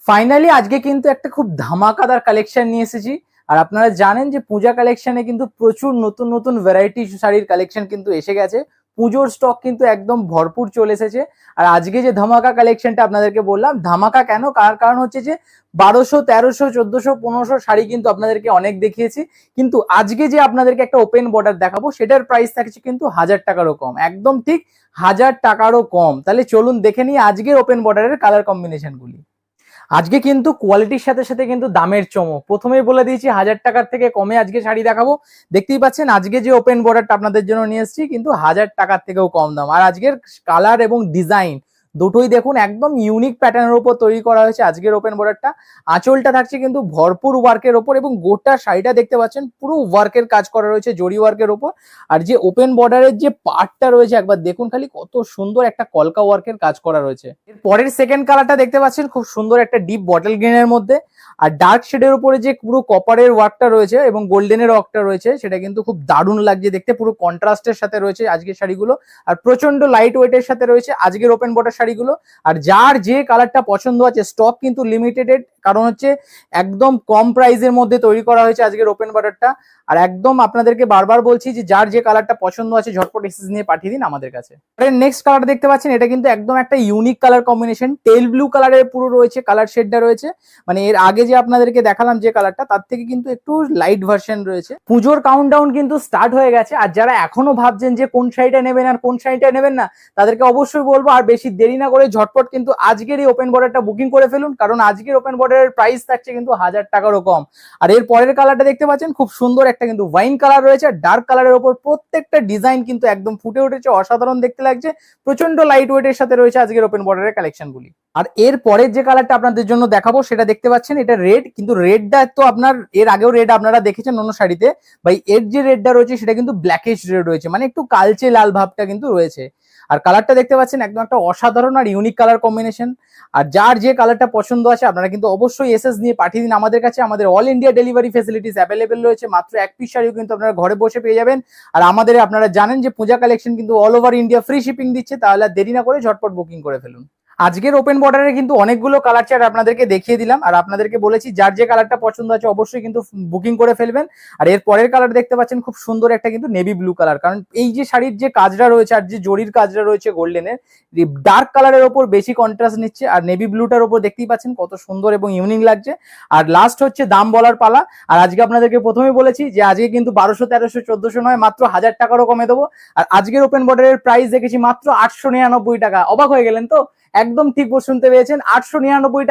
Finally আজকে কিন্তু একটা খুব ধামাকাদার কালেকশন নিয়ে এসেছি। আর আপনারা জানেন যে পূজা কালেকশনে কিন্তু প্রচুর নতুন নতুন ভ্যারাইটি শাড়ির কালেকশন কিন্তু এসে গেছে। পুজোর স্টক কিন্তু একদম ভরপুর চলে এসেছে। আর আজকে যে ধামাকা কালেকশনটা আপনাদেরকে বললাম, ধামাকা কেন, কারণ হচ্ছে যে 1200, 1300, 1400, 1500 শাড়ি কিন্তু আপনাদেরকে অনেক দেখিয়েছি, কিন্তু আজকে যে আপনাদেরকে একটা ওপেন বর্ডার দেখাবো সেটার প্রাইস থাকছে কিন্তু 1000 টাকারও কম, একদম ঠিক 1000 টাকারও কম। তাহলে চলুন দেখে নিই আজকের ওপেন বর্ডারের কালার কম্বিনেশন গুলি। আজকে কিন্তু কোয়ালিটির সাথে সাথে কিন্তু দামের চমক। প্রথমেই বলে দিয়েছি 1000 টাকার থেকে কমে আজকে শাড়ি দেখাবো। দেখতেই পাচ্ছেন আজকে যে ওপেন বর্ডারটা আপনাদের জন্য নিয়ে এসেছি কিন্তু 1000 টাকার থেকেও কম দাম। আর আজকের কালার এবং ডিজাইন দুটোই দেখুন একদম ইউনিক প্যাটার্নের উপর তৈরি করা হয়েছে আজকের ওপেন বর্ডারটা। আঁচলটা থাকছে কিন্তু ভরপুর ওয়ার্কের ওপর এবং গোটা শাড়িটা দেখতে পাচ্ছেন পুরো ওয়ার্কের কাজ করা রয়েছে, জরি ওয়ার্কের ওপর। আর যে ওপেন বর্ডারের যে পার্টটা রয়েছে একবার দেখুন খালি, কত সুন্দর একটা কলকা ওয়ার্কের কাজ করা রয়েছে। এর পরের সেকেন্ড কালারটা দেখতে পাচ্ছেন খুব সুন্দর একটা ডিপ বটল গ্রিনের মধ্যে, আর ডার্ক শেডের উপরে যে পুরো কপারের ওয়ার্কটা রয়েছে এবং গোল্ডেনের ওয়ার্কটা রয়েছে সেটা কিন্তু খুব দারুণ লাগছে দেখতে, পুরো কন্ট্রাস্টের সাথে রয়েছে আজকের শাড়িগুলো। আর প্রচন্ড লাইট ওয়েটের সাথে রয়েছে আজকের ওপেন বর্ডার শাড়িগুলো। আর যার যে কালারটা পছন্দ আছে, স্টক কিন্তু লিমিটেড, কারণ হচ্ছে একদম কম প্রাইসের মধ্যে তৈরি করা হয়েছে আজকের ওপেন বর্ডারটা। আর একদম আপনাদেরকে বারবার বলছি যে যার যে কালারটা পছন্দ আছে ঝটপট এসএস নিয়ে পাঠিয়ে দিন আমাদের কাছে। নেক্সট কালার দেখতে পাচ্ছেন, এটা কিন্তু একদম একটা ইউনিক কালার কম্বিনেশন, টেল ব্লু কালারের পুরো রয়েছে কালার শেডটা রয়েছে। মানে এর আগে যে আপনাদেরকে দেখালাম যে কালারটা, তার থেকে কিন্তু একটু লাইট ভার্সন রয়েছে। পুজোর কাউন্টডাউন কিন্তু স্টার্ট হয়ে গেছে, আর যারা এখনো ভাবছেন যে কোন শাড়িটা নেবেন আর কোন শাড়িটা নেবেন না, তাদেরকে অবশ্যই বলবো আর বেশি দেরি না করে ঝটপট কিন্তু আজকের এই ওপেন বর্ডারটা বুকিং করে ফেলুন, কারণ আজকের ওপেন বর্ডারের প্রাইস থাকছে কিন্তু 1000 টাকারও কম। আর এর পরের কালারটা দেখতে পাচ্ছেন খুব সুন্দর একটা কিন্তু ওয়াইন কালার রয়েছে, আর ডার্ক কালারের উপর প্রত্যেকটা ডিজাইন কিন্তু একদম ফুটে উঠেছে, অসাধারণ দেখতে লাগছে। প্রচন্ড লাইট ওয়েটের সাথে রয়েছে আজকের ওপেন বর্ডারের কালেকশনগুলি। আর এর পরের যে কালারটা আপনাদের জন্য দেখাবো সেটা দেখতে পাচ্ছেন, এটা রেড, কিন্তু রেডটা তো আপনার এর আগেও রেড আপনারা দেখেছেন অন্য শাড়িতে, ভাই এর যে রেডটা রয়েছে সেটা কিন্তু ব্ল্যাকিশ রেড রয়েছে, মানে একটু কালচে লাল ভাবটা কিন্তু রয়েছে। আর কালারটা দেখতে পাচ্ছেন একদম একটা অসাধারণ আর ইউনিক কালার কম্বিনেশন। আর যার যে কালারটা পছন্দ আছে আপনারা কিন্তু অবশ্যই এসএস নিয়ে পাঠিয়ে দিন আমাদের কাছে। আমাদের all India delivery facilities available রয়েছে, মাত্র এক পিস শাড়িও কিন্তু আপনারা ঘরে বসে পেয়ে যাবেন। আর আমাদের আপনারা জানেন যে পূজা কালেকশন কিন্তু all over India free shipping দিচ্ছে, তাহলে আর দেরি না করে ঝটপট বুকিং করে ফেলুন। আজকের ওপেন বর্ডারে কিন্তু অনেকগুলো কালার চার্ট আপনাদেরকে দেখিয়ে দিলাম, আর আপনাদেরকে বলেছি যার যে কালারটা পছন্দ আছে অবশ্যই কিন্তু বুকিং করে ফেলবেন। আর এর পরের কালার দেখতে পাচ্ছেন খুব সুন্দর একটা কিন্তু নেভি ব্লু কালার, কারণ এই যে শাড়ির যে কাজটা রয়েছে আর যে জরির কাজটা রয়েছে গোল্ডেনের, ডার্ক কালারের ওপর বেশি কন্ট্রাস্ট নিচ্ছে, আর নেভি ব্লুটার ওপর দেখতেই পাচ্ছেন কত সুন্দর এবং ইউনিক লাগছে। আর লাস্ট হচ্ছে দাম বলার পালা। আর আজকে আপনাদেরকে প্রথমেই বলেছি যে আজকে কিন্তু 1200, 1300, 1400 নয়, মাত্র 1000 টাকারও কমে দেবো। আর আজকের ওপেন বর্ডারের প্রাইস দেখেছি মাত্র 899 টাকা। অবাক হয়ে গেলেন তো? একদম ঠিক শুনতে পেয়েছেন, 899 টাকা।